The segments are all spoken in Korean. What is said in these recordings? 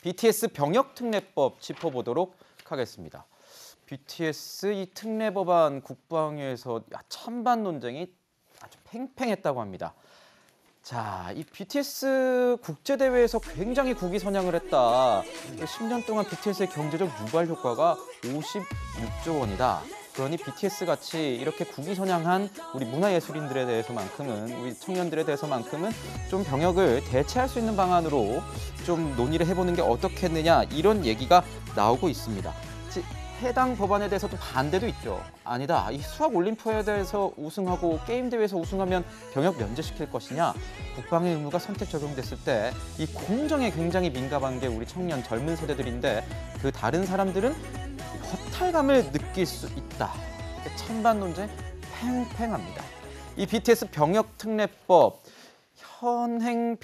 BTS 병역특례법 짚어보도록 하겠습니다. BTS 이 특례법안 국방위에서 찬반 논쟁이 아주 팽팽했다고 합니다. 자, 이 BTS 국제대회에서 굉장히 국위선양을 했다. 10년 동안 BTS의 경제적 유발 효과가 56조 원이다. 그러니 BTS 같이 이렇게 국위선양한 우리 문화예술인들에 대해서만큼은, 우리 청년들에 대해서만큼은 좀 병역을 대체할 수 있는 방안으로 좀 논의를 해보는 게 어떻겠느냐, 이런 얘기가 나오고 있습니다. 해당 법안에 대해서도 반대도 있죠. 아니다, 이 수학올림피아에 대해서 우승하고 게임대회에서 우승하면 병역 면제시킬 것이냐, 국방의 의무가 선택 적용됐을 때 이 공정에 굉장히 민감한 게 우리 청년 젊은 세대들인데 그 다른 사람들은 허탈감을 느낄 수 있다. 이렇게 찬반 논쟁 팽팽합니다. 이 BTS 병역특례법, 현행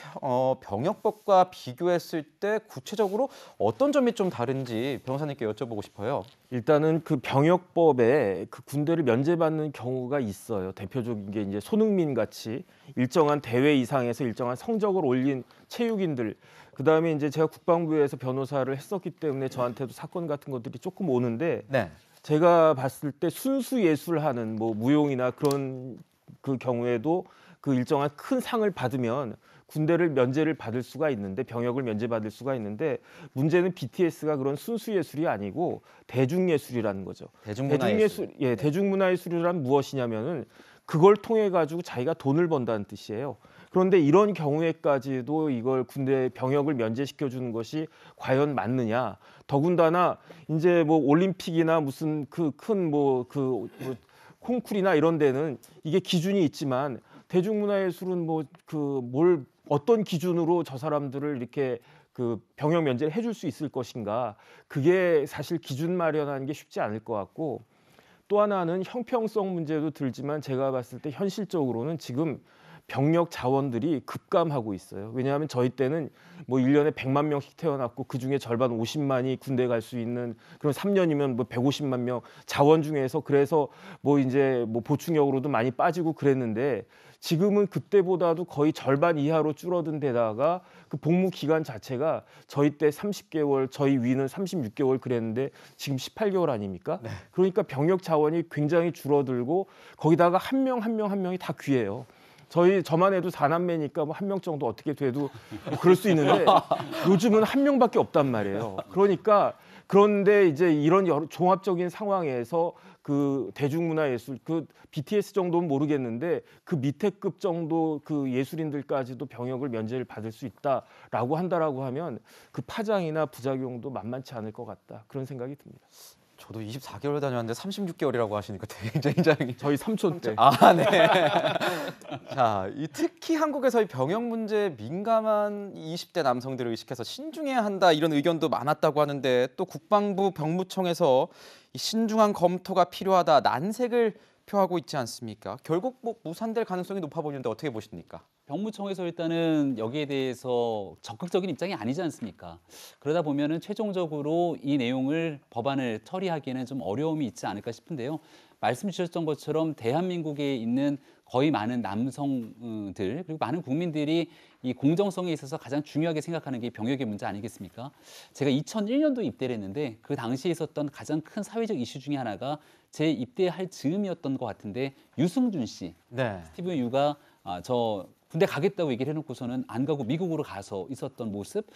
병역법과 비교했을 때 구체적으로 어떤 점이 좀 다른지 변호사님께 여쭤보고 싶어요. 일단은 그 병역법에 그 군대를 면제받는 경우가 있어요. 대표적인 게 이제 손흥민 같이 일정한 대회 이상에서 일정한 성적을 올린 체육인들. 그다음에 이제 제가 국방부에서 변호사를 했었기 때문에 저한테도 사건 같은 것들이 조금 오는데, 네. 제가 봤을 때 순수 예술하는 뭐 무용이나 그런 그 경우에도 그 일정한 큰 상을 받으면 군대를 면제를 받을 수가 있는데, 병역을 면제받을 수가 있는데, 문제는 BTS가 그런 순수 예술이 아니고 대중예술이라는 거죠. 대중문화예술. 예, 대중문화예술이란 무엇이냐면은 그걸 통해 가지고 자기가 돈을 번다는 뜻이에요. 그런데 이런 경우에까지도 이걸 군대 병역을 면제시켜 주는 것이 과연 맞느냐? 더군다나 이제 뭐 올림픽이나 무슨 그 큰 뭐 콩쿨이나 이런 데는 이게 기준이 있지만, 대중문화예술은 뭐 그 뭘 어떤 기준으로 저 사람들을 이렇게 그 병역 면제를 해줄 수 있을 것인가? 그게 사실 기준 마련하는 게 쉽지 않을 것 같고, 또 하나는 형평성 문제도 들지만 제가 봤을 때 현실적으로는 지금 병력 자원들이 급감하고 있어요. 왜냐하면 저희 때는 뭐 1년에 100만 명씩 태어났고 그중에 절반 50만이 군대 갈 수 있는, 그럼 3년이면 뭐 150만 명 자원 중에서, 그래서 뭐 이제 뭐 보충역으로도 많이 빠지고 그랬는데, 지금은 그때보다도 거의 절반 이하로 줄어든 데다가 그 복무 기간 자체가 저희 때 30개월, 저희 위는 36개월 그랬는데 지금 18개월 아닙니까? 네. 그러니까 병력 자원이 굉장히 줄어들고, 거기다가 한 명 한 명이 다 귀해요. 저만 해도 4남매니까 뭐 한 명 정도 어떻게 돼도 뭐 그럴 수 있는데, 요즘은 한 명밖에 없단 말이에요. 그런데 이제 이런 여러 종합적인 상황에서 그 대중문화예술, 그 BTS 정도는 모르겠는데 그 밑에 급 정도 그 예술인들까지도 병역을 면제를 받을 수 있다라고 한다라고 하면 그 파장이나 부작용도 만만치 않을 것 같다, 그런 생각이 듭니다. 저도 24개월 다녔는데 36개월이라고 하시니까 굉장히 저희 삼촌 때. 아, 네. 자, 특히 한국에서 이 병역 문제에 민감한 20대 남성들을 의식해서 신중해야 한다, 이런 의견도 많았다고 하는데, 또 국방부 병무청에서 이 신중한 검토가 필요하다 난색을 표하고 있지 않습니까? 결국 뭐 무산될 가능성이 높아 보이는데 어떻게 보십니까? 병무청에서 일단은 여기에 대해서 적극적인 입장이 아니지 않습니까? 그러다 보면은 최종적으로 이 내용을 법안을 처리하기에는 좀 어려움이 있지 않을까 싶은데요. 말씀 주셨던 것처럼 대한민국에 있는 거의 많은 남성들, 그리고 많은 국민들이 이 공정성에 있어서 가장 중요하게 생각하는 게 병역의 문제 아니겠습니까? 제가 2001년도 입대를 했는데 그 당시에 있었던 가장 큰 사회적 이슈 중에 하나가 제 입대할 즈음이었던 것 같은데, 유승준 씨, 네. 스티븐 유가 저 군대 가겠다고 얘기를 해놓고서는 안 가고 미국으로 가서 있었던 모습,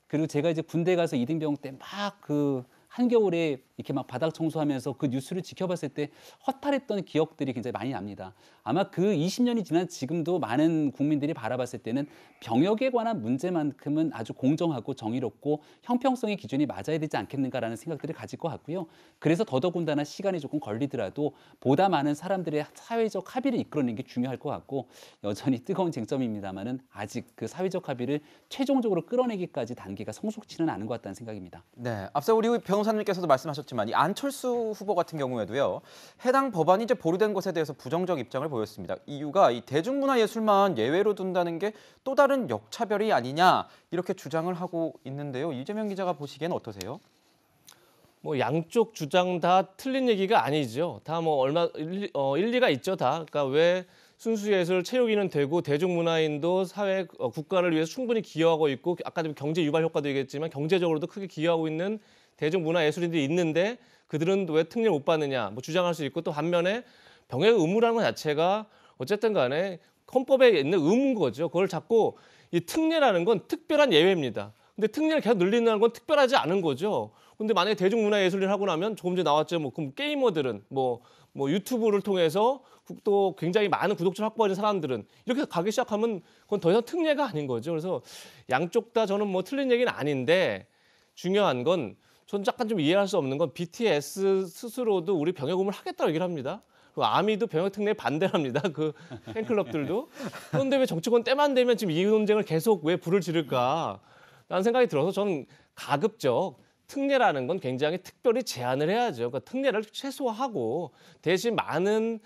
그리고 제가 이제 군대 가서 이등병 때 막 그 한겨울에 이렇게 막 바닥 청소하면서 그 뉴스를 지켜봤을 때 허탈했던 기억들이 굉장히 많이 납니다. 아마 그 20년이 지난 지금도 많은 국민들이 바라봤을 때는 병역에 관한 문제만큼은 아주 공정하고 정의롭고 형평성의 기준이 맞아야 되지 않겠는가라는 생각들을 가질 것 같고요. 그래서 더더군다나 시간이 조금 걸리더라도 보다 많은 사람들의 사회적 합의를 이끌어내는 게 중요할 것 같고, 여전히 뜨거운 쟁점입니다만은 아직 그 사회적 합의를 최종적으로 끌어내기까지 단계가 성숙치는 않은 것 같다는 생각입니다. 네, 앞서 우리 변호사님께서도 말씀하셨지만 이 안철수 후보 같은 경우에도요, 해당 법안이 이제 보류된 것에 대해서 부정적 입장을 보였습니다. 이유가 이 대중문화예술만 예외로 둔다는 게 또 다른 역차별이 아니냐, 이렇게 주장을 하고 있는데요. 이재명 기자가 보시기엔 어떠세요? 뭐 양쪽 주장 다 틀린 얘기가 아니죠. 다 뭐 일리가 있죠, 다. 그러니까 왜 순수 예술, 체육인은 되고 대중문화인도 사회 국가를 위해서 충분히 기여하고 있고 아까 좀 경제 유발 효과도 얘기했지만 경제적으로도 크게 기여하고 있는 대중문화예술인들이 있는데 그들은 왜 특례를 못 받느냐 뭐 주장할 수 있고 또 반면에 병역 의무라는 것 자체가 어쨌든 간에 헌법에 있는 의무인 거죠. 그걸 자꾸 이 특례라는 건 특별한 예외입니다. 근데 특례를 계속 늘린다는 건 특별하지 않은 거죠. 근데 만약에 대중문화예술을 하고 나면 조금 전에 나왔죠. 뭐 그럼 게이머들은 뭐 유튜브를 통해서 또 굉장히 많은 구독자를 확보하는 사람들은 이렇게 가기 시작하면 그건 더 이상 특례가 아닌 거죠. 그래서 양쪽 다 저는 뭐 틀린 얘기는 아닌데 중요한 건 저는 약간 좀 이해할 수 없는 건 BTS 스스로도 우리 병역 의무를 하겠다고 얘기를 합니다. 그 아미도 병역 특례에 반대합니다. 그 팬클럽들도. 그런데 왜 정치권 때만 되면 지금 이 논쟁을 계속 왜 불을 지를까? 라는 생각이 들어서 저는 가급적 특례라는 건 굉장히 특별히 제한을 해야죠. 그러니까 특례를 최소화하고 대신 많은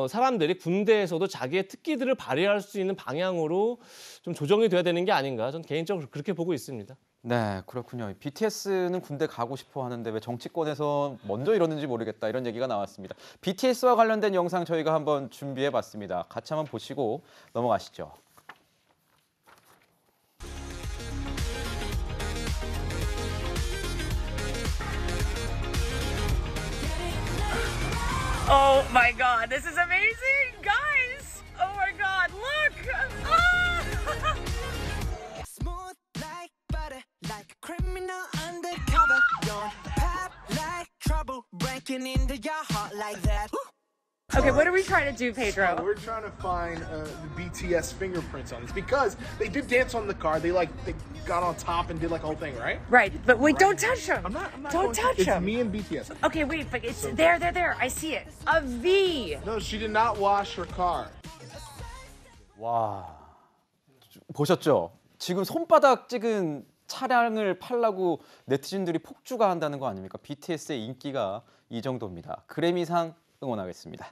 사람들이 군대에서도 자기의 특기들을 발휘할 수 있는 방향으로 좀 조정이 돼야 되는 게 아닌가. 저는 개인적으로 그렇게 보고 있습니다. 네, 그렇군요. BTS는 군대 가고 싶어 하는데 왜 정치권에서 먼저 이러는지 모르겠다 이런 얘기가 나왔습니다. BTS와 관련된 영상 저희가 한번 준비해봤습니다. 같이 한번 보시고 넘어가시죠. Oh my god, this is amazing! Guys! Oh my god, look! Ah! Smooth like butter, like a criminal undercover. Don't pop like trouble, breaking into your heart like that. Okay, what are we trying to do, Pedro? We're trying to find the BTS fingerprints on this because they did dance on the car. They got on top and did like a whole thing, right? Right, but wait, don't touch him! I'm not Don't going touch to. It's him! me and BTS. Okay, wait, but it's there, I see it. A V! No, she did not wash her car. 와, 보셨죠? 지금 손바닥 찍은 차량을 팔라고 네티즌들이 폭주가 한다는 거 아닙니까? BTS의 인기가 이 정도입니다. 그래미상 응원하겠습니다.